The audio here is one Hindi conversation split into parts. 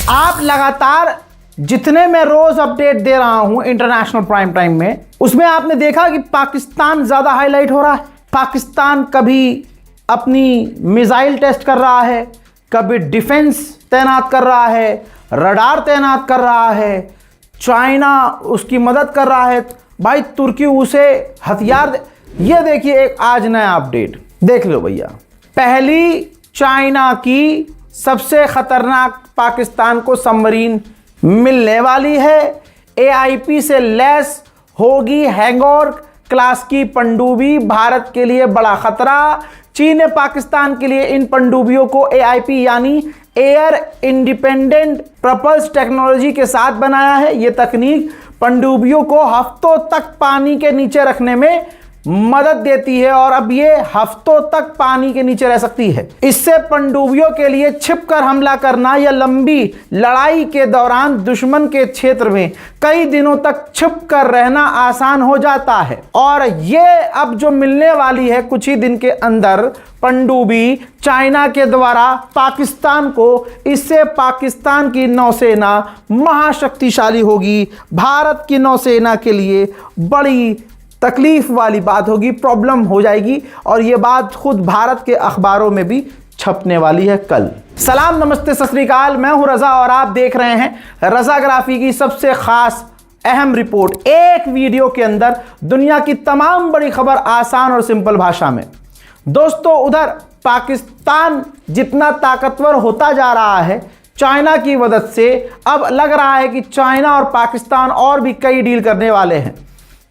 आप लगातार जितने मैं रोज अपडेट दे रहा हूं इंटरनेशनल प्राइम टाइम में, उसमें आपने देखा कि पाकिस्तान ज्यादा हाईलाइट हो रहा है। पाकिस्तान कभी अपनी मिसाइल टेस्ट कर रहा है, कभी डिफेंस तैनात कर रहा है, रडार तैनात कर रहा है, चाइना उसकी मदद कर रहा है, भाई तुर्की उसे हथियार ये देखिए एक आज नया अपडेट देख लो भैया। पहली चाइना की सबसे खतरनाक पाकिस्तान को सबमरीन मिलने वाली है। AIP से लैस होगी हैंगओवर क्लास की पनडुब्बी, भारत के लिए बड़ा खतरा। चीन ने पाकिस्तान के लिए इन पनडुब्बियों को AIP यानी एयर इंडिपेंडेंट प्रपल्स टेक्नोलॉजी के साथ बनाया है। यह तकनीक पनडुब्बियों को हफ्तों तक पानी के नीचे रखने में मदद देती है और अब ये हफ्तों तक पानी के नीचे रह सकती है। इससे पनडुब्बियों के लिए छिपकर हमला करना या लंबी लड़ाई के दौरान दुश्मन के क्षेत्र में कई दिनों तक छिपकर रहना आसान हो जाता है। और ये अब जो मिलने वाली है कुछ ही दिन के अंदर पनडुब्बी चाइना के द्वारा पाकिस्तान को, इससे पाकिस्तान की नौसेना महाशक्तिशाली होगी। भारत की नौसेना के लिए बड़ी तकलीफ वाली बात होगी, प्रॉब्लम हो जाएगी और ये बात खुद भारत के अखबारों में भी छपने वाली है कल। सलाम नमस्ते सत श्री अकाल, मैं हूं रजा और आप देख रहे हैं रजाग्राफी की सबसे खास अहम रिपोर्ट। एक वीडियो के अंदर दुनिया की तमाम बड़ी खबर आसान और सिंपल भाषा में। दोस्तों, उधर पाकिस्तान जितना ताकतवर होता जा रहा है चाइना की मदद से, अब लग रहा है कि चाइना और पाकिस्तान और भी कई डील करने वाले हैं।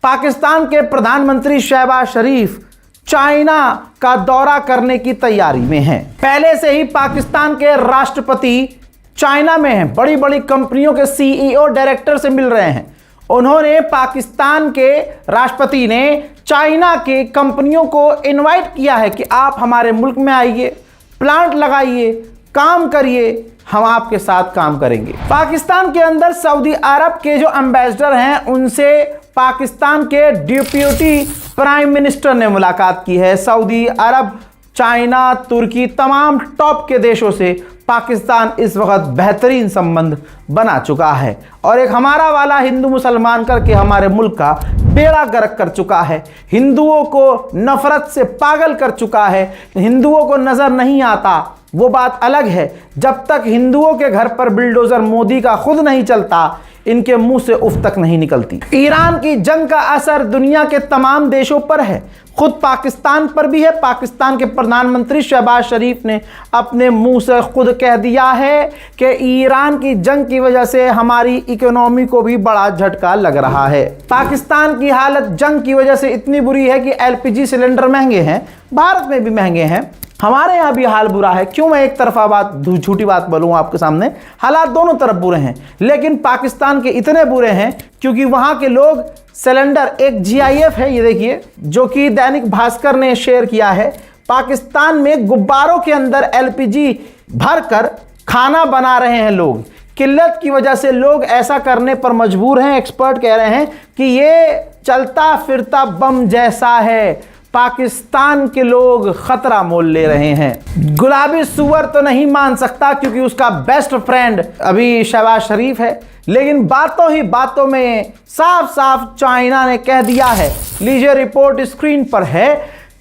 पाकिस्तान के प्रधानमंत्री शहबाज शरीफ चाइना का दौरा करने की तैयारी में हैं। पहले से ही पाकिस्तान के राष्ट्रपति चाइना में हैं, बड़ी बड़ी कंपनियों के CEO डायरेक्टर से मिल रहे हैं। उन्होंने पाकिस्तान के राष्ट्रपति ने चाइना के कंपनियों को इनवाइट किया है कि आप हमारे मुल्क में आइए, प्लांट लगाइए, काम करिए, हम आपके साथ काम करेंगे। पाकिस्तान के अंदर सऊदी अरब के जो एम्बेसडर हैं उनसे पाकिस्तान के डिप्यूटी प्राइम मिनिस्टर ने मुलाकात की है। सऊदी अरब, चाइना, तुर्की, तमाम टॉप के देशों से पाकिस्तान इस वक्त बेहतरीन संबंध बना चुका है और एक हमारा वाला हिंदू मुसलमान करके हमारे मुल्क का बेड़ा गर्क कर चुका है। हिंदुओं को नफरत से पागल कर चुका है। हिंदुओं को नजर नहीं आता वो बात अलग है, जब तक हिंदुओं के घर पर बिल्डोजर मोदी का खुद नहीं चलता इनके मुंह से उफ तक नहीं निकलती। ईरान की जंग का असर दुनिया के तमाम देशों पर है, खुद पाकिस्तान पर भी है। पाकिस्तान के प्रधानमंत्री शहबाज शरीफ ने अपने मुंह से खुद कह दिया है कि ईरान की जंग की वजह से हमारी इकोनॉमी को भी बड़ा झटका लग रहा है। पाकिस्तान की हालत जंग की वजह से इतनी बुरी है कि LPG सिलेंडर महंगे हैं, भारत में भी महंगे हैं, हमारे यहाँ भी हाल बुरा है। क्यों मैं एक तरफा बात, झूठी बात बोलूँ आपके सामने, हालात दोनों तरफ बुरे हैं, लेकिन पाकिस्तान के इतने बुरे हैं क्योंकि वहाँ के लोग सिलेंडर, एक GIF है ये देखिए जो कि दैनिक भास्कर ने शेयर किया है, पाकिस्तान में गुब्बारों के अंदर LPG भरकर खाना बना रहे हैं लोग। किल्लत की वजह से लोग ऐसा करने पर मजबूर हैं। एक्सपर्ट कह रहे हैं कि ये चलता फिरता बम जैसा है। पाकिस्तान के लोग खतरा मोल ले रहे हैं। गुलाबी सुअर तो नहीं मान सकता क्योंकि उसका बेस्ट फ्रेंड अभी शहबाज शरीफ है, लेकिन बातों ही बातों में साफ साफ चाइना ने कह दिया है। लीजिए रिपोर्ट स्क्रीन पर है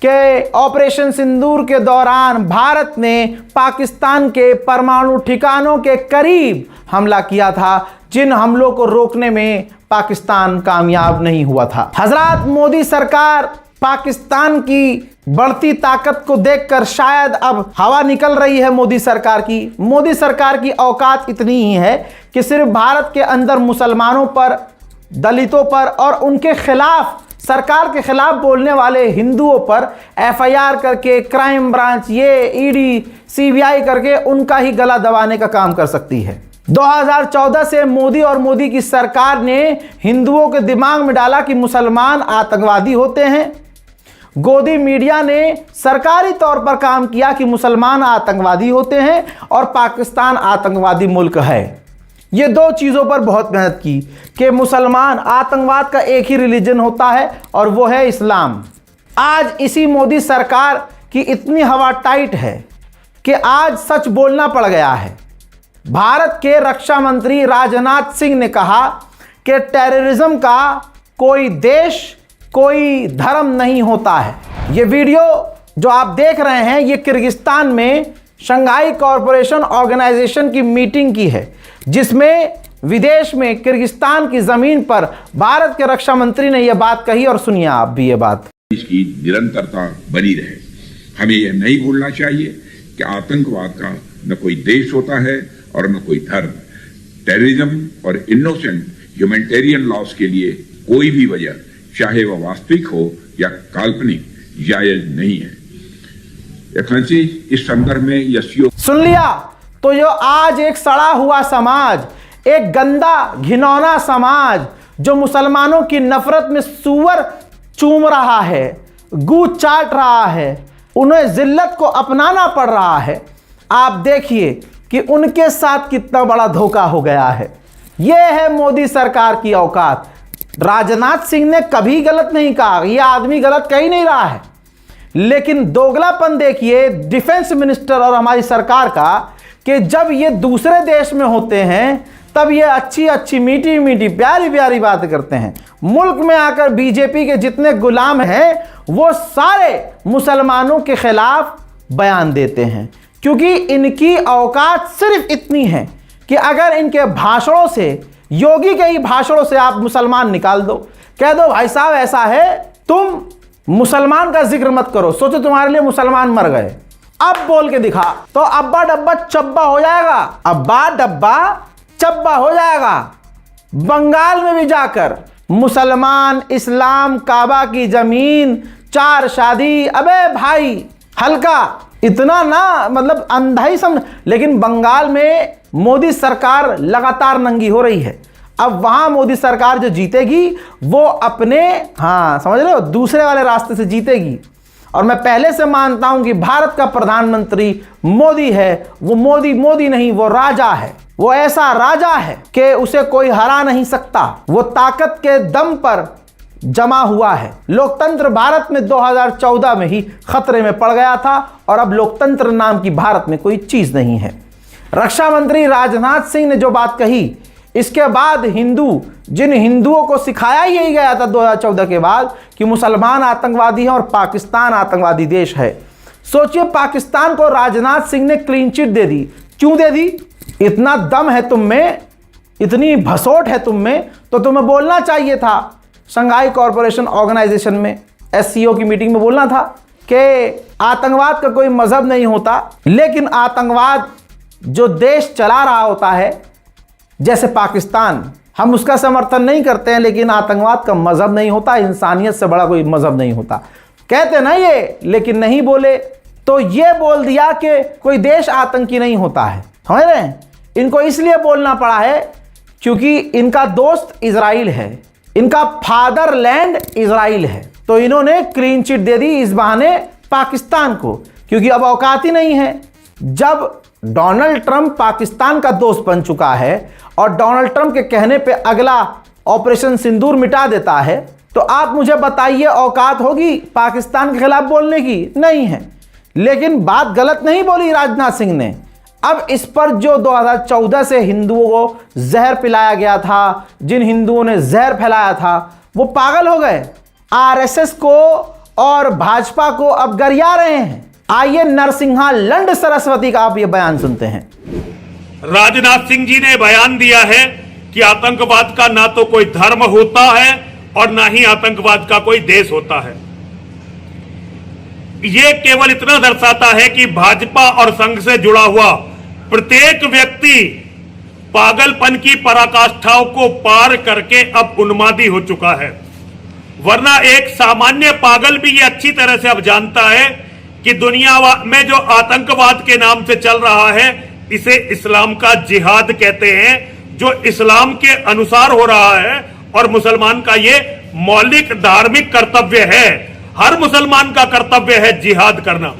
कि ऑपरेशन सिंदूर के दौरान भारत ने पाकिस्तान के परमाणु ठिकानों के करीब हमला किया था, जिन हमलों को रोकने में पाकिस्तान कामयाब नहीं हुआ था। हजरत मोदी सरकार पाकिस्तान की बढ़ती ताकत को देखकर शायद अब हवा निकल रही है मोदी सरकार की। मोदी सरकार की औकात इतनी ही है कि सिर्फ भारत के अंदर मुसलमानों पर, दलितों पर और उनके खिलाफ, सरकार के खिलाफ बोलने वाले हिंदुओं पर FIR करके, क्राइम ब्रांच, ये ED, CBI करके उनका ही गला दबाने का काम कर सकती है। 2014 से मोदी और मोदी की सरकार ने हिंदुओं के दिमाग में डाला कि मुसलमान आतंकवादी होते हैं। गोदी मीडिया ने सरकारी तौर पर काम किया कि मुसलमान आतंकवादी होते हैं और पाकिस्तान आतंकवादी मुल्क है। ये दो चीज़ों पर बहुत मेहनत की कि मुसलमान, आतंकवाद का एक ही रिलीजन होता है और वो है इस्लाम। आज इसी मोदी सरकार की इतनी हवा टाइट है कि आज सच बोलना पड़ गया है। भारत के रक्षा मंत्री राजनाथ सिंह ने कहा कि टेररिज्म का कोई देश, कोई धर्म नहीं होता है। ये वीडियो जो आप देख रहे हैं ये किर्गिस्तान में शंघाई कॉरपोरेशन ऑर्गेनाइजेशन की मीटिंग की है, जिसमें विदेश में किर्गिस्तान की जमीन पर भारत के रक्षा मंत्री ने यह बात कही। और सुनिए आप भी ये बात। इसकी निरंतरता बनी रहे। हमें यह नहीं भूलना चाहिए कि आतंकवाद का न कोई देश होता है और न कोई धर्म। टेररिज्म और इनोसेंट ह्यूमैनिटेरियन लॉस के लिए कोई भी वजह, चाहे वह वास्तविक हो या काल्पनिक, जायज नहीं है। एक्सेलेंसी, इस संदर्भ में यह सुन लिया तो जो आज एक सड़ा हुआ समाज, एक गंदा घिनौना समाज जो मुसलमानों की नफरत में सूअर चूम रहा है, गू चाट रहा है, उन्हें जिल्लत को अपनाना पड़ रहा है। आप देखिए कि उनके साथ कितना बड़ा धोखा हो गया है। यह है मोदी सरकार की औकात। राजनाथ सिंह ने कभी गलत नहीं कहा, यह आदमी गलत कह ही नहीं रहा है, लेकिन दोगलापन देखिए डिफेंस मिनिस्टर और हमारी सरकार का कि जब ये दूसरे देश में होते हैं तब ये अच्छी अच्छी मीठी मीठी प्यारी प्यारी बात करते हैं। मुल्क में आकर बीजेपी के जितने गुलाम हैं वो सारे मुसलमानों के खिलाफ बयान देते हैं, क्योंकि इनकी औकात सिर्फ इतनी है कि अगर इनके भाषणों से, योगी के ही भाषणों से आप मुसलमान निकाल दो, कह दो भाई साहब ऐसा है, तुम मुसलमान का जिक्र मत करो, सोचो तुम्हारे लिए मुसलमान मर गए, अब बोल के दिखा, तो अब्बा डब्बा चब्बा हो जाएगा। अब्बा डब्बा चब्बा हो जाएगा। बंगाल में भी जाकर मुसलमान, इस्लाम, काबा की जमीन, 4 शादी, अबे भाई हल्का, इतना ना मतलब अंधा ही समझ। लेकिन बंगाल में मोदी सरकार लगातार नंगी हो रही है। अब वहां मोदी सरकार जो जीतेगी वो अपने, हाँ समझ रहे हो, दूसरे वाले रास्ते से जीतेगी। और मैं पहले से मानता हूं कि भारत का प्रधानमंत्री मोदी है। वो मोदी नहीं, वो राजा है। वो ऐसा राजा है कि उसे कोई हरा नहीं सकता। वो ताकत के दम पर जमा हुआ है। लोकतंत्र भारत में 2014 में ही खतरे में पड़ गया था और अब लोकतंत्र नाम की भारत में कोई चीज नहीं है। रक्षा मंत्री राजनाथ सिंह ने जो बात कही, इसके बाद जिन हिंदुओं को सिखाया ही यही गया था 2014 के बाद कि मुसलमान आतंकवादी है और पाकिस्तान आतंकवादी देश है। सोचिए पाकिस्तान को राजनाथ सिंह ने क्लीन चिट दे दी। क्यों दे दी? इतना दम है तुम में, इतनी भसोट है तुम में, तो तुम्हें बोलना चाहिए था शंघाई कॉरपोरेशन ऑर्गेनाइजेशन में, SCO की मीटिंग में बोलना था कि आतंकवाद का कोई मजहब नहीं होता, लेकिन आतंकवाद जो देश चला रहा होता है जैसे पाकिस्तान, हम उसका समर्थन नहीं करते हैं, लेकिन आतंकवाद का मजहब नहीं होता, इंसानियत से बड़ा कोई मजहब नहीं होता। कहते ना ये, लेकिन नहीं बोले, तो ये बोल दिया कि कोई देश आतंकी नहीं होता है। समझ रहे हैं? इनको इसलिए बोलना पड़ा है क्योंकि इनका दोस्त इजराइल है, इनका फादरलैंड इजराइल है, तो इन्होंने क्लीन चिट दे दी इस बहाने पाकिस्तान को, क्योंकि अब औकात ही नहीं है। जब डोनाल्ड ट्रंप पाकिस्तान का दोस्त बन चुका है और डोनाल्ड ट्रंप के कहने पे अगला ऑपरेशन सिंदूर मिटा देता है, तो आप मुझे बताइए औकात होगी पाकिस्तान के खिलाफ बोलने की? नहीं है। लेकिन बात गलत नहीं बोली राजनाथ सिंह ने। अब इस पर जो 2014 से हिंदुओं को जहर पिलाया गया था, जिन हिंदुओं ने जहर फैलाया था, वो पागल हो गए। RSS को और भाजपा को अब गरिया रहे हैं। आइए नरसिंहा लंड सरस्वती का आप ये बयान सुनते हैं। राजनाथ सिंह जी ने बयान दिया है कि आतंकवाद का ना तो कोई धर्म होता है और ना ही आतंकवाद का कोई देश होता है। ये केवल इतना दर्शाता है कि भाजपा और संघ से जुड़ा हुआ प्रत्येक व्यक्ति पागलपन की पराकाष्ठाओं को पार करके अब उन्मादी हो चुका है। वरना एक सामान्य पागल भी ये अच्छी तरह से अब जानता है कि दुनिया में जो आतंकवाद के नाम से चल रहा है, इसे इस्लाम का जिहाद कहते हैं, जो इस्लाम के अनुसार हो रहा है और मुसलमान का ये मौलिक धार्मिक कर्तव्य है। हर मुसलमान का कर्तव्य है जिहाद करना।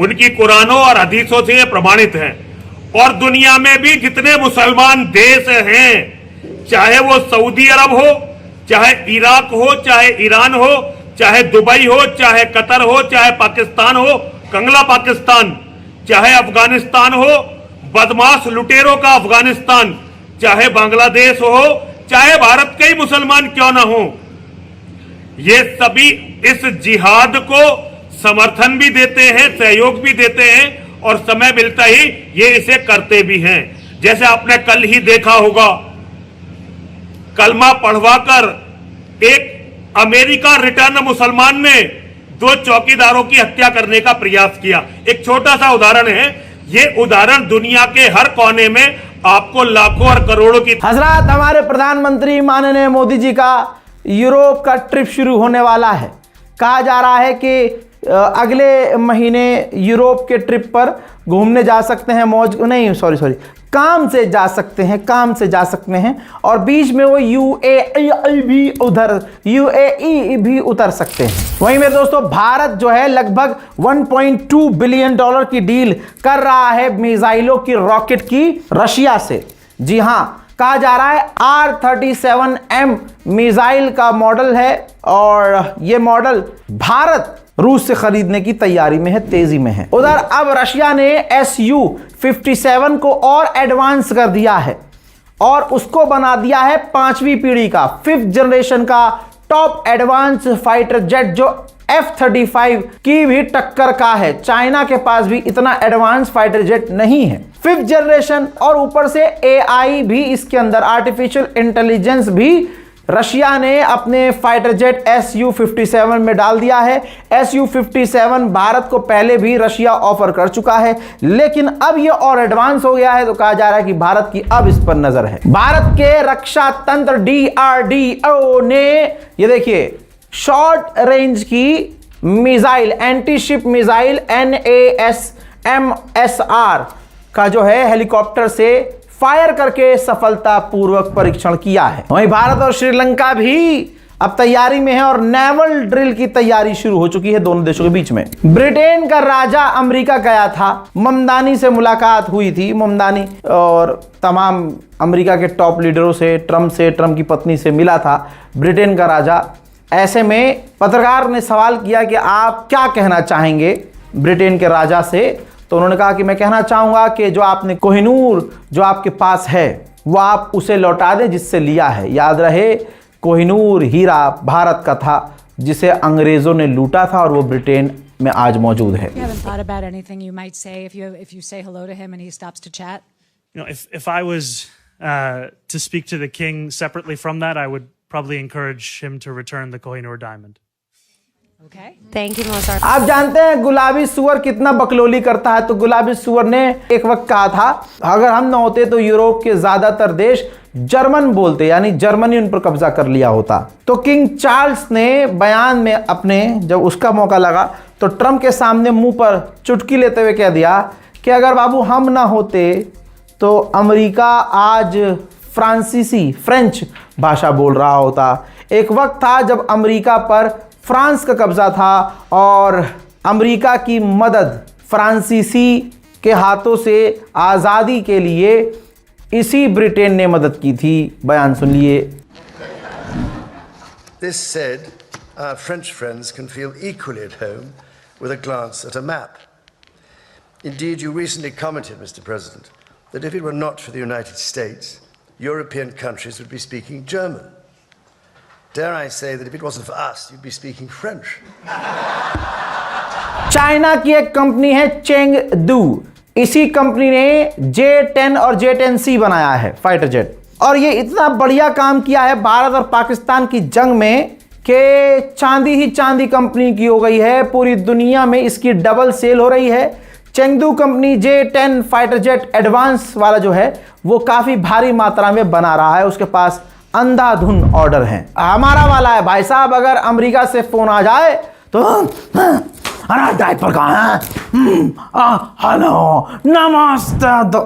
उनकी कुरानों और हदीसों से ये प्रमाणित है। और दुनिया में भी जितने मुसलमान देश हैं, चाहे वो सऊदी अरब हो, चाहे इराक हो, चाहे ईरान हो, चाहे दुबई हो, चाहे कतर हो, चाहे पाकिस्तान हो, कंगला पाकिस्तान, चाहे अफगानिस्तान हो, बदमाश लुटेरों का अफगानिस्तान, चाहे बांग्लादेश हो, चाहे भारत के ही मुसलमान क्यों ना हो, ये सभी इस जिहाद को समर्थन भी देते हैं, सहयोग भी देते हैं और समय मिलता ही ये इसे करते भी हैं। जैसे आपने कल ही देखा होगा, कलमा पढ़वाकर एक अमेरिका रिटर्न मुसलमान ने 2 चौकीदारों की हत्या करने का प्रयास किया। एक छोटा सा उदाहरण है, ये उदाहरण दुनिया के हर कोने में आपको लाखों और करोड़ों की। हजरात, हमारे प्रधानमंत्री माननीय मोदी जी का यूरोप का ट्रिप शुरू होने वाला है। कहा जा रहा है कि अगले महीने यूरोप के ट्रिप पर घूमने जा सकते हैं, काम से जा सकते हैं और बीच में वो यूएई भी उतर सकते हैं। वहीं मेरे दोस्तों, भारत जो है लगभग 1.2 बिलियन डॉलर की डील कर रहा है मिसाइलों की, रॉकेट की रशिया से। जी हां, कहा जा रहा है R-37M मिसाइल का मॉडल है और यह मॉडल भारत रूस से खरीदने की तैयारी में है, तेजी में है। उधर अब रशिया ने Su-57 को और एडवांस कर दिया है और उसको बना दिया है 5वीं पीढ़ी का, 5th जनरेशन का टॉप एडवांस फाइटर जेट, जो F-35 की भी टक्कर का है। चाइना के पास भी इतना एडवांस फाइटर जेट नहीं है, 5th जनरेशन, और ऊपर से AI भी इसके अंदर, आर्टिफिशियल इंटेलिजेंस भी रशिया ने अपने फाइटर जेट Su-57 में डाल दिया है। Su-57 भारत को पहले भी रशिया ऑफर कर चुका है, लेकिन अब यह और एडवांस हो गया है, तो कहा जा रहा है कि भारत की अब इस पर नजर है। भारत के रक्षा तंत्र DRDO ने, ये देखिए, शॉर्ट रेंज की missile, anti ship missile NASMSR का जो है हेलीकॉप्टर से फायर करके सफलतापूर्वक परीक्षण किया है। वहीं भारत और श्रीलंका भी अब तैयारी में है और नेवल ड्रिल की तैयारी शुरू हो चुकी है दोनों देशों के बीच में। ब्रिटेन का राजा अमेरिका गया था, ममदानी से मुलाकात हुई थी। ममदानी और तमाम अमेरिका के टॉप लीडरों से, ट्रम्प की पत्नी से मिला था ब्रिटेन का राजा। ऐसे में पत्रकार ने सवाल किया कि आप क्या कहना चाहेंगे ब्रिटेन के राजा से, तो उन्होंने कहा कि मैं कहना चाहूंगा कि जो आपने कोहिनूर जो आपके पास है वो आप उसे लौटा दें जिससे लिया है। याद रहे, कोहिनूर हीरा भारत का था जिसे अंग्रेजों ने लूटा था और वो ब्रिटेन में आज मौजूद है। You haven't thought about anything you might say if you say hello to him and he stops to chat? You know, if I was to speak to the king separately from that, I would probably encourage him to return the Kohinoor diamond. Okay. Thank you, Mozart. आप जानते हैं गुलाबी सुअर कितना बकलोली करता है, तो गुलाबी सुअर ने एक वक्त कहा था अगर हम ना होते तो यूरोप के ज्यादातर देश जर्मन बोलते, यानी जर्मनी उन पर कब्जा कर लिया होता। तो किंग चार्ल्स ने बयान में अपने, जब उसका मौका लगा तो ट्रम्प के सामने मुंह पर चुटकी लेते हुए कह दिया कि अगर बाबू हम ना होते तो अमेरिका आज फ्रेंच भाषा बोल रहा होता। एक वक्त था जब अमेरिका पर फ्रांस का कब्जा था और अमेरिका की मदद फ्रांसीसी के हाथों से आज़ादी के लिए इसी ब्रिटेन ने मदद की थी। बयान सुनिए। This said, our French friends can feel equally at home with a glance at a map. Indeed, you recently commented, Mr. President, that if it were not for the United States, European countries would be speaking German. Dare I say that if it wasn't for us, you'd be speaking French. China की एक कंपनी है चेंगडू। इसी कंपनी ने J-10 और J-10C बनाया है फाइटर जेट, और ये इतना बढ़िया काम किया है भारत और पाकिस्तान की जंग में कि चांदी ही चांदी कंपनी की हो गई है। पूरी दुनिया में इसकी डबल सेल हो रही है। Chengdu company J-10 fighter jet advance वाला जो है वो काफी भारी मात्रा में बना रहा है। उसके पास अंधाधुन ऑर्डर हैं। हमारा वाला है भाई साहब, अगर अमेरिका से फोन आ जाए तो अरे डायपर कहाँ है, हेलो नमस्ते।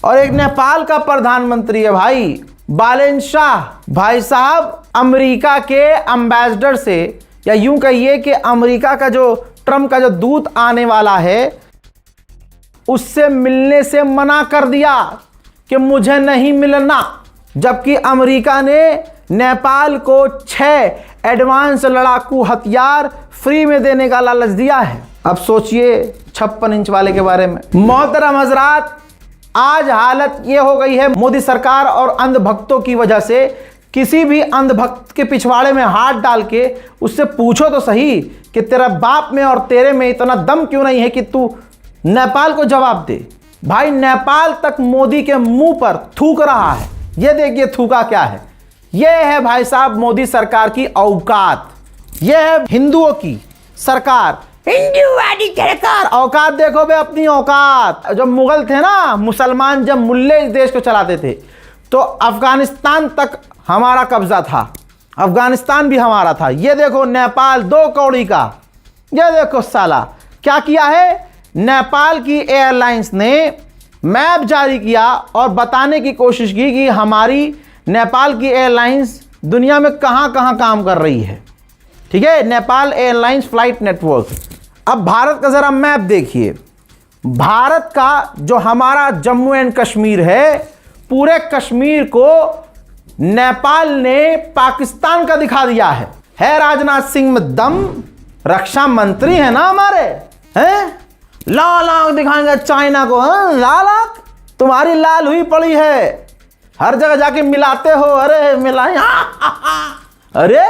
और एक नेपाल का प्रधानमंत्री है भाई, बालेन शाह भाई साहब, अमेरिका के एम्बेसडर से, या यूं कहिए कि अमेरिका का जो ट्रम्प का जो दूत आने वाला है उससे मिलने से मना कर दिया कि मुझे नहीं मिलना। जबकि अमेरिका ने नेपाल को 6 एडवांस लड़ाकू हथियार फ्री में देने का लालच दिया है। अब सोचिए 56 इंच वाले के बारे में। मोहतरम हजरात, आज हालत ये हो गई है मोदी सरकार और अंधभक्तों की वजह से, किसी भी अंधभक्त के पिछवाड़े में हाथ डाल के उससे पूछो तो सही कि तेरा बाप में और तेरे में इतना दम क्यों नहीं है कि तू नेपाल को जवाब दे। भाई नेपाल तक मोदी के मुंह पर थूक रहा है। ये देखिए थूका क्या है। ये है भाई साहब मोदी सरकार की औकात। ये है हिंदुओं की सरकार, हिंदूवादी सरकार। औकात देखो बे अपनी औकात। जब मुगल थे ना, मुसलमान जब मुल्ले इस देश को चलाते थे तो अफगानिस्तान तक हमारा कब्जा था, अफगानिस्तान भी हमारा था। ये देखो नेपाल 2 कौड़ी का, ये देखो साला क्या किया है। नेपाल की एयरलाइंस ने मैप जारी किया और बताने की कोशिश की कि हमारी नेपाल की एयरलाइंस दुनिया में कहां कहां काम कर रही है। ठीक है, नेपाल एयरलाइंस फ्लाइट नेटवर्क। अब भारत का जरा मैप देखिए। भारत का जो हमारा जम्मू एंड कश्मीर है, पूरे कश्मीर को नेपाल ने पाकिस्तान का दिखा दिया है राजनाथ सिंह में दम, रक्षा मंत्री है ना हमारे, हैं लाल दिखाएंगे चाइना को। लाल तुम्हारी लाल हुई पड़ी है, हर जगह जाके मिलाते हो। अरे मिलाए, अरे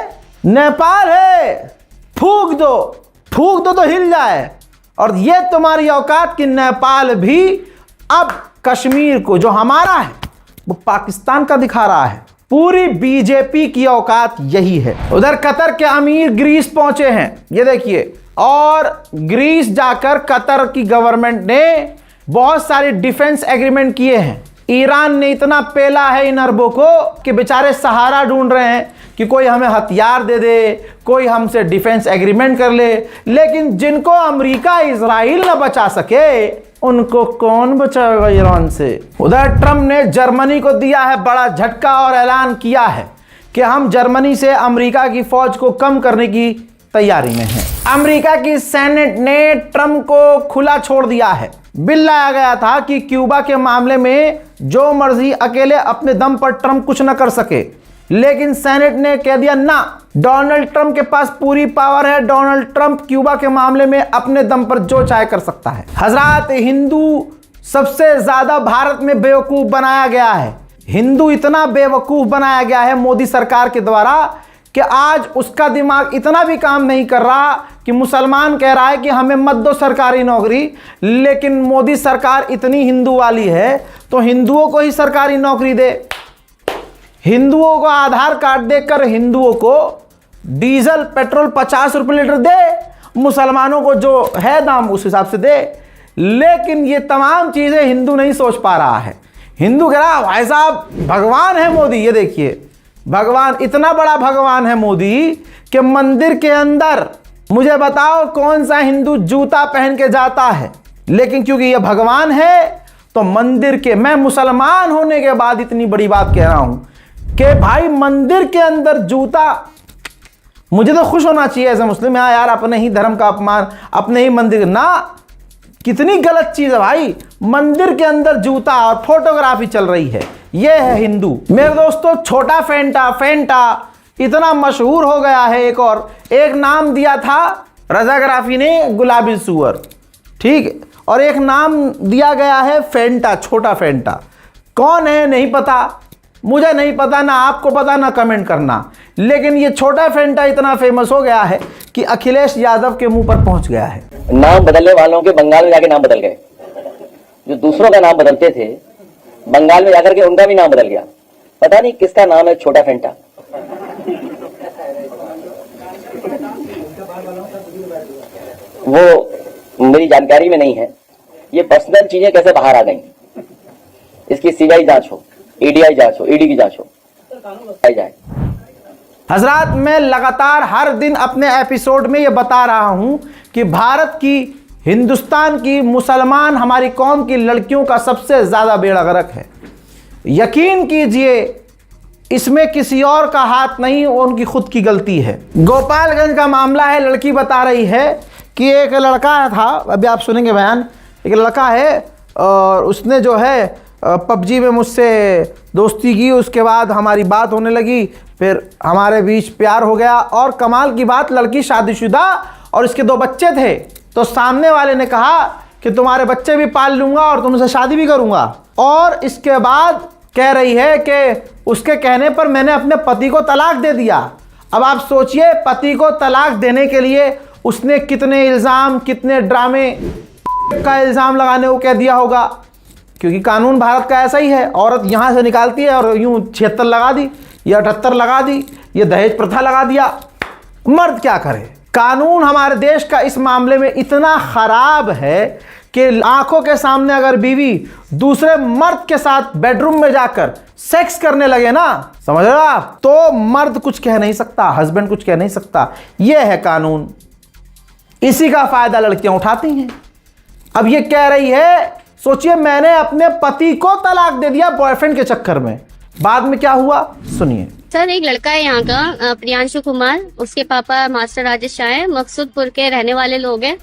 नेपाल है, फूक दो तो हिल जाए। और ये तुम्हारी औकात कि नेपाल भी अब कश्मीर को जो हमारा है वो पाकिस्तान का दिखा रहा है। पूरी बीजेपी की औकात यही है। उधर कतर के अमीर ग्रीस पहुंचे हैं, ये देखिए। और ग्रीस जाकर कतर की गवर्नमेंट ने बहुत सारे डिफेंस एग्रीमेंट किए हैं। ईरान ने इतना पेला है इन अरबों को कि बेचारे सहारा ढूंढ रहे हैं कि कोई हमें हथियार दे दे, कोई हमसे डिफेंस एग्रीमेंट कर ले। लेकिन जिनको अमेरिका इजराइल न बचा सके, उनको कौन बचाएगा ईरान से। उधर ट्रंप ने जर्मनी को दिया है बड़ा झटका और ऐलान किया है कि हम जर्मनी से अमेरिका की फौज को कम करने की तैयारी में हैं। अमेरिका की सेनेट ने ट्रंप को खुला छोड़ दिया है। बिल लाया गया था कि क्यूबा के मामले में जो मर्जी अकेले अपने दम पर ट्रंप कुछ न कर सके, लेकिन सेनेट ने कह दिया ना, डोनाल्ड ट्रंप के पास पूरी पावर है। डोनाल्ड ट्रंप क्यूबा के मामले में अपने दम पर जो चाहे कर सकता है। हजरात, हिंदू सबसे ज्यादा भारत में बेवकूफ बनाया गया है। हिंदू इतना बेवकूफ बनाया गया है मोदी सरकार के द्वारा कि आज उसका दिमाग इतना भी काम नहीं कर रहा कि मुसलमान कह रहा है कि हमें मत दो सरकारी नौकरी, लेकिन मोदी सरकार इतनी हिंदू वाली है तो हिंदुओं को ही सरकारी नौकरी दे। हिंदुओं को आधार कार्ड देकर हिंदुओं को डीजल पेट्रोल 50 रुपये लीटर दे, मुसलमानों को जो है दाम उस हिसाब से दे। लेकिन ये तमाम चीजें हिंदू नहीं सोच पा रहा है। हिंदू कह रहा भाई साहब भगवान है मोदी। ये देखिए भगवान, इतना बड़ा भगवान है मोदी कि मंदिर के अंदर मुझे बताओ कौन सा हिंदू जूता पहन के जाता है। लेकिन क्योंकि ये भगवान है तो मंदिर के, मैं मुसलमान होने के बाद इतनी बड़ी बात कह रहा हूं कि भाई मंदिर के अंदर जूता, मुझे तो खुश होना चाहिए ऐसे मुस्लिम। यार अपने ही धर्म का अपमान, अपने ही मंदिर ना, कितनी गलत चीज है भाई। मंदिर के अंदर जूता और फोटोग्राफी चल रही है, यह है हिंदू। मेरे दोस्तों, छोटा फेंटा इतना मशहूर हो गया है। एक नाम दिया था रजाग्राफी ने गुलाबी सुअर, ठीक, और एक नाम दिया गया है फेंटा, छोटा फेंटा। कौन है नहीं पता, मुझे नहीं पता, ना आपको पता, ना कमेंट करना। लेकिन ये छोटा फेंटा इतना फेमस हो गया है कि अखिलेश यादव के मुंह पर पहुंच गया है। नाम बदलने वालों के बंगाल में जाके नाम बदल गए। जो दूसरों का नाम बदलते थे, बंगाल में जाकर के उनका भी नाम बदल गया। पता नहीं किसका नाम है छोटा फेंटा। वो मेरी जानकारी में नहीं है। ये पर्सनल चीजें कैसे बाहर आ गई, इसकी सीबीआई जांच हो, ईडीआई जांच हो, ईडी की जांच हो, जाए। हजरात, मैं लगातार हर दिन अपने एपिसोड में ये बता रहा हूं कि भारत की, हिंदुस्तान की, मुसलमान हमारी कौम की लड़कियों का सबसे ज्यादा बेड़ा गर्क है। यकीन कीजिए इसमें किसी और का हाथ नहीं, उनकी खुद की गलती है। गोपालगंज का मामला है। लड़की बता रही है कि एक लड़का था, अभी आप सुनेंगे बयान, एक लड़का है और उसने जो है पबजी में मुझसे दोस्ती की, उसके बाद हमारी बात होने लगी, फिर हमारे बीच प्यार हो गया। और कमाल की बात, लड़की शादीशुदा और इसके 2 बच्चे थे। तो सामने वाले ने कहा कि तुम्हारे बच्चे भी पाल लूंगा और तुमसे शादी भी करूंगा। और इसके बाद कह रही है कि उसके कहने पर मैंने अपने पति को तलाक दे दिया। अब आप सोचिए, पति को तलाक देने के लिए उसने कितने इल्ज़ाम, कितने ड्रामे का इल्ज़ाम लगाने को कह दिया होगा, क्योंकि कानून भारत का ऐसा ही है। औरत यहाँ से निकालती है और यूं 76 लगा दी या 78 लगा दी, ये दहेज प्रथा लगा दिया। मर्द क्या करे? कानून हमारे देश का इस मामले में इतना खराब है कि आंखों के सामने अगर बीवी दूसरे मर्द के साथ बेडरूम में जाकर सेक्स करने लगे ना, समझ रहे हो आप, तो मर्द कुछ कह नहीं सकता, हस्बैंड कुछ कह नहीं सकता। यह है कानून। इसी का फायदा लड़कियां उठाती हैं। अब ये कह रही है, सोचिए, मैंने अपने पति को तलाक दे दिया बॉयफ्रेंड के चक्कर में। बाद में क्या हुआ सुनिए। सर, एक लड़का है यहाँ का, प्रियांशु कुमार, उसके पापा मास्टर राजेश शाह है, मकसूदपुर के रहने वाले लोग हैं।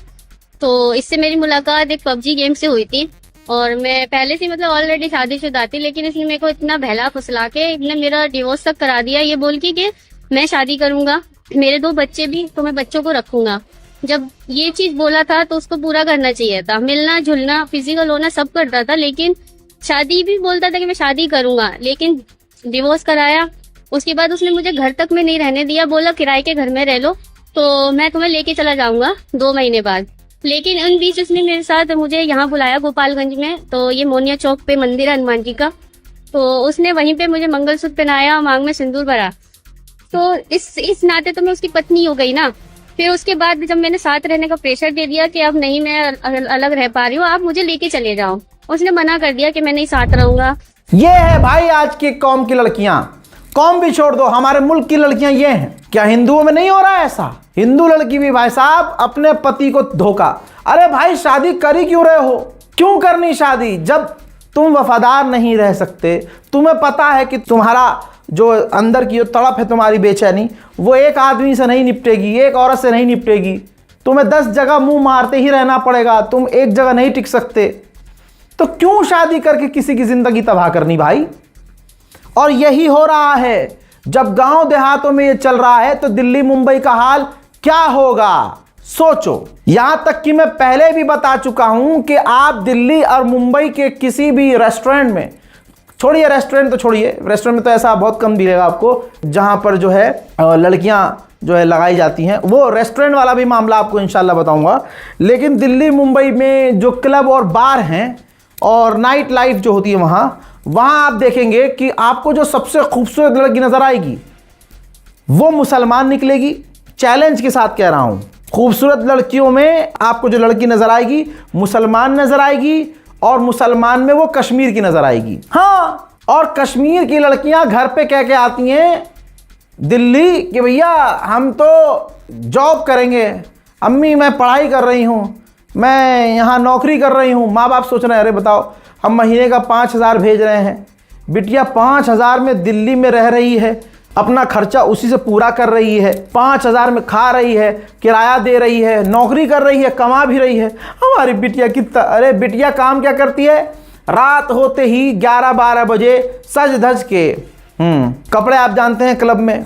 तो इससे मेरी मुलाकात एक पबजी गेम से हुई थी और मैं पहले से मतलब ऑलरेडी शादीशुदा थी, लेकिन इसने मेरे को इतना बहला फुसला के इसने मेरा डिवोर्स तक करा दिया, ये बोल के कि मैं शादी करूंगा, मेरे 2 बच्चे भी, तो मैं बच्चों को रखूंगा। जब ये चीज बोला था तो उसको पूरा करना चाहिए था, मिलना जुलना फिजिकल होना सब करता था, लेकिन शादी भी बोलता था कि मैं शादी करूंगा, लेकिन डिवोर्स कराया। उसके बाद उसने मुझे घर तक में नहीं रहने दिया, बोला किराए के घर में रह लो तो मैं तुम्हें लेके चला जाऊंगा 2 महीने बाद। लेकिन उन बीच उसने मेरे साथ मुझे यहाँ बुलाया गोपालगंज में, तो ये मोनिया चौक पे मंदिर है हनुमान जी का, तो उसने वहीं पे मुझे मंगलसूत्र पहनाया, मांग में सिंदूर भरा। तो इस नाते तो मैं उसकी पत्नी हो गई ना। फिर उसके बाद जब मैंने साथ रहने का प्रेशर दे दिया कि अब नहीं मैं अलग रह पा रही हूँ, आप मुझे लेके चले जाओ, उसने मना कर दिया कि मैं नहीं साथ रहूंगा। ये है भाई आज की कौम की लड़कियां। कौम भी छोड़ दो, हमारे मुल्क की लड़कियां ये हैं। क्या हिंदुओं में नहीं हो रहा है ऐसा? हिंदू लड़की भी भाई साहब अपने पति को धोखा। अरे भाई शादी कर ही क्यों रहे हो? क्यों करनी शादी जब तुम वफादार नहीं रह सकते? तुम्हें पता है कि तुम्हारा जो अंदर की जो तड़प है, तुम्हारी बेचैनी, वो एक आदमी से नहीं निपटेगी, एक औरत से नहीं निपटेगी। तुम्हें 10 जगह मुंह मारते ही रहना पड़ेगा, तुम एक जगह नहीं टिक सकते। तो क्यों शादी करके किसी की जिंदगी तबाह करनी भाई? और यही हो रहा है। जब गांव देहातों में ये चल रहा है तो दिल्ली मुंबई का हाल क्या होगा सोचो। यहां तक कि मैं पहले भी बता चुका हूं कि आप दिल्ली और मुंबई के किसी भी रेस्टोरेंट में, छोड़िए रेस्टोरेंट तो छोड़िए, रेस्टोरेंट में तो ऐसा बहुत कम मिलेगा आपको जहां पर जो है लड़कियां जो है लगाई जाती हैं, वो रेस्टोरेंट वाला भी मामला आपको इंशाल्लाह बताऊंगा। लेकिन दिल्ली मुंबई में जो क्लब और बार हैं और नाइट लाइफ जो होती है वहाँ आप देखेंगे कि आपको जो सबसे खूबसूरत लड़की नजर आएगी वो मुसलमान निकलेगी। चैलेंज के साथ कह रहा हूं, खूबसूरत लड़कियों में आपको जो लड़की नजर आएगी मुसलमान नजर आएगी, और मुसलमान में वो कश्मीर की नजर आएगी। हाँ, और कश्मीर की लड़कियां घर पे कह के आती हैं दिल्ली कि भैया हम तो जॉब करेंगे, अम्मी मैं पढ़ाई कर रही हूं, मैं यहाँ नौकरी कर रही हूँ। माँ बाप सोच रहे हैं अरे बताओ हम महीने का 5,000 भेज रहे हैं, बिटिया 5,000 में दिल्ली में रह रही है, अपना खर्चा उसी से पूरा कर रही है, 5,000 में खा रही है, किराया दे रही है, नौकरी कर रही है, कमा भी रही है। हमारी बिटिया कितना, अरे बिटिया काम क्या करती है? रात होते ही 11-12 बजे सज धज के कपड़े आप जानते हैं क्लब में,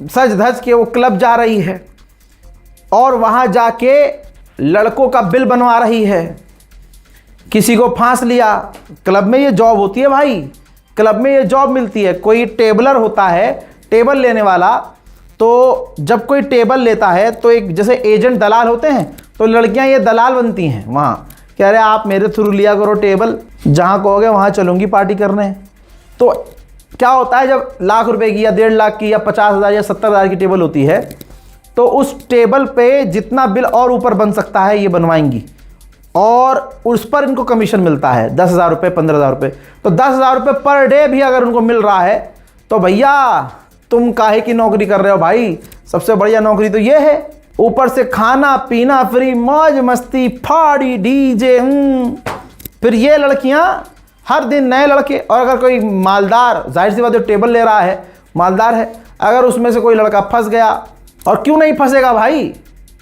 सज धज के वो क्लब जा रही है और वहाँ जाके लड़कों का बिल बनवा रही है। किसी को फांस लिया, क्लब में ये जॉब होती है भाई, क्लब में ये जॉब मिलती है। कोई टेबलर होता है, टेबल लेने वाला, तो जब कोई टेबल लेता है तो एक जैसे एजेंट दलाल होते हैं, तो लड़कियां ये दलाल बनती हैं वहाँ, कह रहे आप मेरे थ्रू लिया करो टेबल, जहाँ कहोगे वहाँ चलूँगी पार्टी करने। तो क्या होता है जब लाख रुपए की या 1.5 लाख की या 50,000 या 70,000 की टेबल होती है, तो उस टेबल पे जितना बिल और ऊपर बन सकता है ये बनवाएंगी और उस पर इनको कमीशन मिलता है 10,000 रुपये 15,000 रुपये। तो 10,000 रुपये पर डे भी अगर उनको मिल रहा है तो भैया तुम काहे की नौकरी कर रहे हो भाई? सबसे बढ़िया नौकरी तो ये है, ऊपर से खाना पीना फ्री, मौज मस्ती, फाड़ी डीजे। फिर ये लड़कियां हर दिन नए लड़के, और अगर कोई मालदार, जाहिर सी बात है टेबल ले रहा है मालदार है, अगर उसमें से कोई लड़का फंस गया, और क्यों नहीं फंसेगा भाई,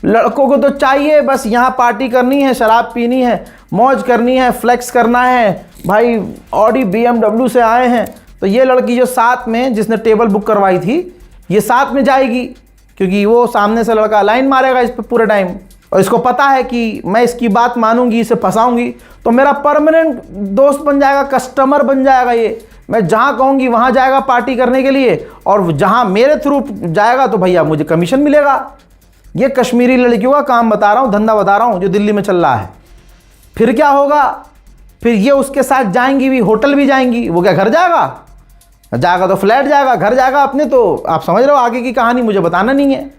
लड़कों को तो चाहिए बस यहाँ पार्टी करनी है, शराब पीनी है, मौज करनी है, फ्लेक्स करना है भाई, ऑडी BMW से आए हैं। तो ये लड़की जो साथ में जिसने टेबल बुक करवाई थी ये साथ में जाएगी, क्योंकि वो सामने से लड़का लाइन मारेगा इस पर पूरे टाइम। और इसको पता है कि मैं इसकी बात मानूंगी, इसे फंसाऊंगी तो मेरा परमानेंट दोस्त बन जाएगा, कस्टमर बन जाएगा। ये मैं जहाँ कहूँगी वहाँ जाएगा पार्टी करने के लिए, और जहाँ मेरे थ्रू जाएगा तो भैया मुझे कमीशन मिलेगा। ये कश्मीरी लड़कियों का काम बता रहा हूँ, धंधा बता रहा हूँ जो दिल्ली में चल रहा है। फिर क्या होगा, फिर ये उसके साथ जाएंगी भी, होटल भी जाएंगी। वो क्या घर जाएगा? जाएगा तो फ्लैट जाएगा, घर जाएगा अपने। तो आप समझ रहे हो आगे की कहानी, मुझे बताना नहीं है।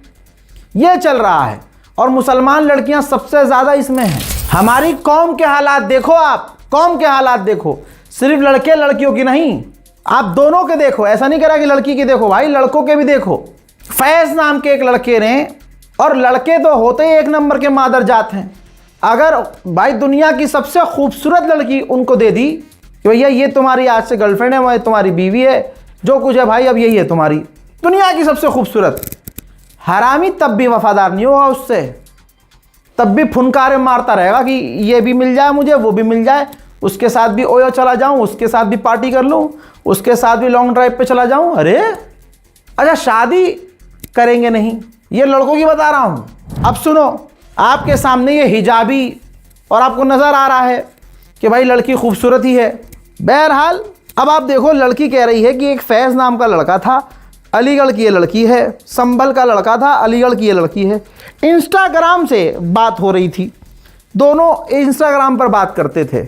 ये चल रहा है और मुसलमान लड़कियां सबसे ज़्यादा इसमें हैं। हमारी कौम के हालात देखो, आप कौम के हालात देखो, सिर्फ लड़के लड़कियों की नहीं, आप दोनों के देखो। ऐसा नहीं करा कि लड़की के देखो भाई, लड़कों के भी देखो। फैज़ नाम के एक लड़के ने, और लड़के तो होते ही एक नंबर के मादर जात हैं। अगर भाई दुनिया की सबसे खूबसूरत लड़की उनको दे दी कि भैया ये तुम्हारी आज से गर्लफ्रेंड है, वह तुम्हारी बीवी है, जो कुछ है भाई अब यही है तुम्हारी, दुनिया की सबसे खूबसूरत, हरामी तब भी वफादार नहीं होगा उससे, तब भी फुनकारे मारता रहेगा कि ये भी मिल जाए मुझे, वो भी मिल जाए, उसके साथ भी ओयो चला जाऊं, उसके साथ भी पार्टी कर लूं, उसके साथ भी लॉन्ग ड्राइव पे चला जाऊं। अरे अच्छा, शादी करेंगे नहीं, ये लड़कों की बता रहा हूं। अब सुनो, आपके सामने ये हिजाबी, और आपको नज़र आ रहा है कि भाई लड़की खूबसूरत ही है। बहरहाल अब आप देखो, लड़की कह रही है कि एक फैज़ नाम का लड़का था, अलीगढ़ की ये लड़की है, संभल का लड़का था, अलीगढ़ की ये लड़की है। इंस्टाग्राम से बात हो रही थी, दोनों इंस्टाग्राम पर बात करते थे,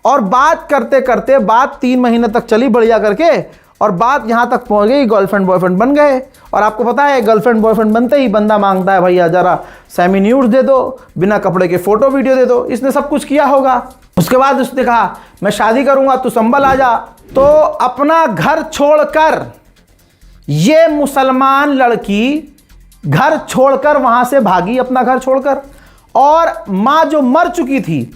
और बात करते करते बात 3 महीने तक चली बढ़िया करके, और बात यहाँ तक पहुँच गई गर्लफ्रेंड बॉयफ्रेंड बन गए। और आपको पता है गर्लफ्रेंड बॉयफ्रेंड बनते ही बंदा मांगता है भैया ज़रा सेमी न्यूड दे दो, बिना कपड़े के फ़ोटो वीडियो दे दो। इसने सब कुछ किया होगा। उसके बाद उसने कहा मैं शादी करूँगा, तू संभल आ जा। तो अपना घर छोड़कर ये मुसलमान लड़की घर छोड़कर वहाँ से भागी, अपना घर छोड़कर, और माँ जो मर चुकी थी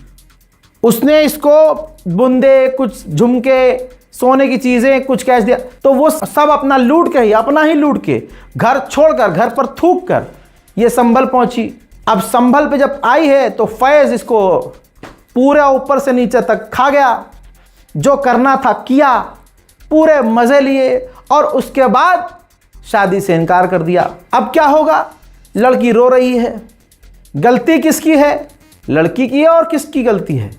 उसने इसको बुंदे, कुछ झुमके, सोने की चीज़ें, कुछ कैश दिया। तो वो सब अपना लूट के ही, अपना ही लूट के, घर छोड़कर, घर पर थूक कर ये संभल पहुंची। अब संभल पे जब आई है तो फैज़ इसको पूरा ऊपर से नीचे तक खा गया, जो करना था किया, पूरे मज़े लिए, और उसके बाद शादी से इनकार कर दिया। अब क्या होगा, लड़की रो रही है। गलती किसकी है? लड़की की है। और किसकी गलती है?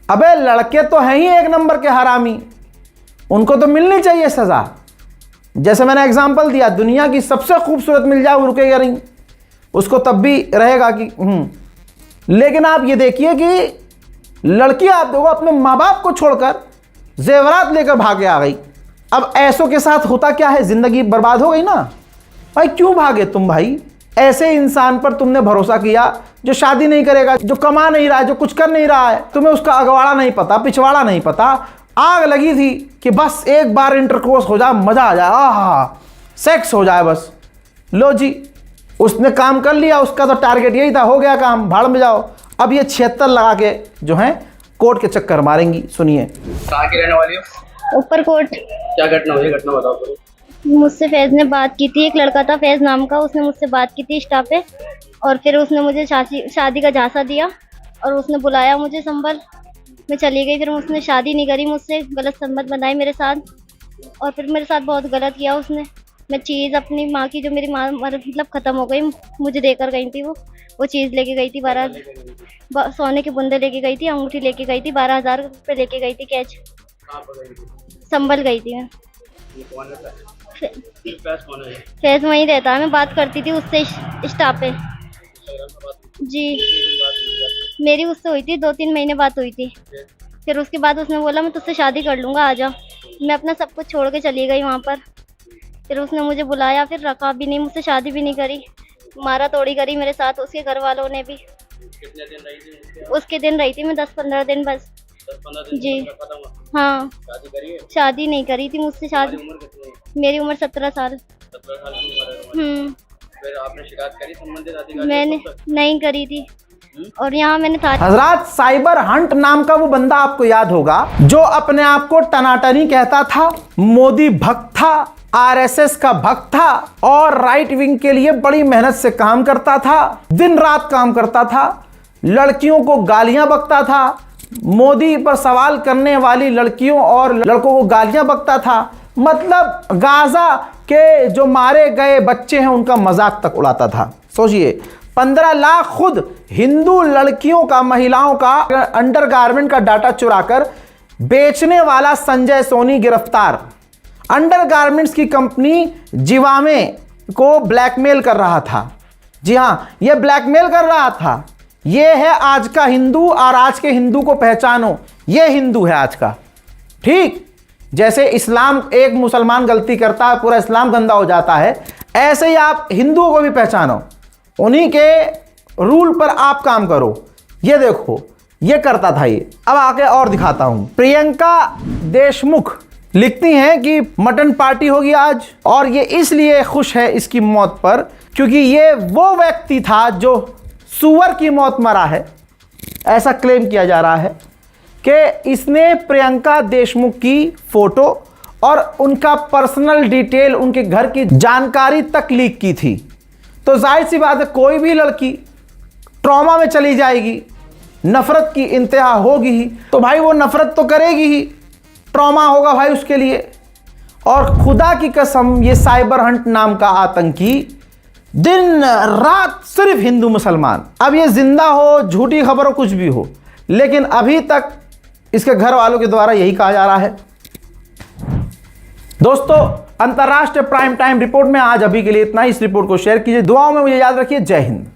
अबे लड़के तो हैं ही एक नंबर के हरामी, उनको तो मिलनी चाहिए सज़ा। जैसे मैंने एग्जांपल दिया, दुनिया की सबसे खूबसूरत मिल जाए वो रुकेगा नहीं, उसको तब भी रहेगा कि लेकिन आप ये देखिए कि लड़की आप देखो अपने माँ बाप को छोड़कर जेवरात लेकर भागे आ गई। अब ऐसों के साथ होता क्या है, ज़िंदगी बर्बाद हो गई ना भाई। क्यों भागे तुम भाई? ऐसे इंसान पर तुमने भरोसा किया जो शादी नहीं करेगा, जो कमा नहीं रहा है, जो कुछ कर नहीं रहा है, तुम्हें उसका अगवाड़ा नहीं पता, पिछवाड़ा नहीं पता। आग लगी थी कि बस एक बार इंटरकोर्स हो जाए, मज़ा आ जाए, आहा सेक्स हो जाए बस। लो जी, उसने काम कर लिया, उसका तो टारगेट यही था, हो गया काम, भाड़ में जाओ। अब ये 76 लगा के जो हैं कोर्ट के चक्कर मारेंगी। सुनिए। कहाँ की रहने वाली हो? ऊपरकोट। क्या घटना हुई, घटना बताओ पूरी। मुझसे फैज़ ने बात की थी, एक लड़का था फैज़ नाम का, उसने मुझसे बात की थी इंस्टा पे, और फिर उसने मुझे शादी का झांसा दिया, और उसने बुलाया मुझे संभल। मैं चली गई, फिर उसने शादी नहीं करी मुझसे, गलत संबंध बनाई मेरे साथ, और फिर मेरे साथ बहुत गलत किया उसने। मैं चीज़ अपनी माँ की, जो मेरी माँ मतलब ख़त्म हो गई, मुझे देकर गई थी, वो चीज़ लेके गई थी, 12 सोने के बुंदे लेके गई थी, अंगूठी लेके गई थी, 12,000 रुपये लेके गई थी कैश। संभल गई थी मैं। फैज़ वहीं रहता है, मैं बात करती थी उससे इंस्टा पे जी। मेरी उससे हुई थी 2-3 महीने बात हुई थी। फिर उसके बाद उसने बोला मैं तुझसे शादी कर लूँगा, आ जा। मैं अपना सब कुछ छोड़ के चली गई वहाँ पर। फिर उसने मुझे बुलाया, फिर रखा भी नहीं, मुझसे शादी भी नहीं करी, मारा तोड़ी करी मेरे साथ, उसके घर वालों ने भी। कितने दिन रही थी? उसके दिन रही थी मैं 10-15 दिन बस। 10-15 दिन जी खत्म? हाँ। शादी करी है? शादी नहीं करी थी मुझसे। शादी उम्र कितनी है? मेरी उम्र 17 साल। 17 साल की उम्र है। फिर आपने शिकायत करी संबंधित अधिकारी? मैंने नहीं करी थी, और यहाँ मैंने था। हजरात, साइबर हंट नाम का वो बंदा आपको याद होगा जो अपने आप को टनाटनी कहता था, मोदी भक्त था, आरएसएस का भक्त था, और राइट विंग के लिए बड़ी मेहनत से काम करता था, दिन रात काम करता था, लड़कियों को गालियां बकता था, मोदी पर सवाल करने वाली लड़कियों और लड़कों को गालियां बकता था। मतलब गाजा के जो मारे गए बच्चे हैं उनका मजाक तक उड़ाता था। सोचिए, 15 लाख खुद हिंदू लड़कियों का, महिलाओं का अंडरगारमेंट का डाटा चुराकर बेचने वाला संजय सोनी गिरफ्तार। अंडरगारमेंट्स की कंपनी जिवामे को ब्लैकमेल कर रहा था। जी हां, यह ब्लैकमेल कर रहा था। यह है आज का हिंदू, और आज के हिंदू को पहचानो, यह हिंदू है आज का। ठीक जैसे इस्लाम, एक मुसलमान गलती करता है पूरा इस्लाम गंदा हो जाता है, ऐसे ही आप हिंदुओं को भी पहचानो, उन्हीं के रूल पर आप काम करो। ये देखो, ये करता था ये। अब आगे और दिखाता हूं। प्रियंका देशमुख लिखती हैं कि मटन पार्टी होगी आज, और ये इसलिए खुश है इसकी मौत पर क्योंकि ये वो व्यक्ति था जो सुअर की मौत मरा है। ऐसा क्लेम किया जा रहा है कि इसने प्रियंका देशमुख की फोटो और उनका पर्सनल डिटेल, उनके घर की जानकारी तक लीक की थी। तो जाहिर सी बात है, कोई भी लड़की ट्रॉमा में चली जाएगी, नफरत की इंतहा होगी ही, तो भाई वो नफरत तो करेगी ही, ट्रॉमा होगा भाई उसके लिए। और खुदा की कसम, ये साइबर हंट नाम का आतंकी दिन रात सिर्फ हिंदू मुसलमान, अब ये जिंदा हो, झूठी खबर हो, कुछ भी हो, लेकिन अभी तक इसके घर वालों के द्वारा यही कहा जा रहा है। दोस्तों, अंतर्राष्ट्रीय प्राइम टाइम रिपोर्ट में आज अभी के लिए इतना ही। इस रिपोर्ट को शेयर कीजिए, दुआओं में मुझे याद रखिए। जय हिंद।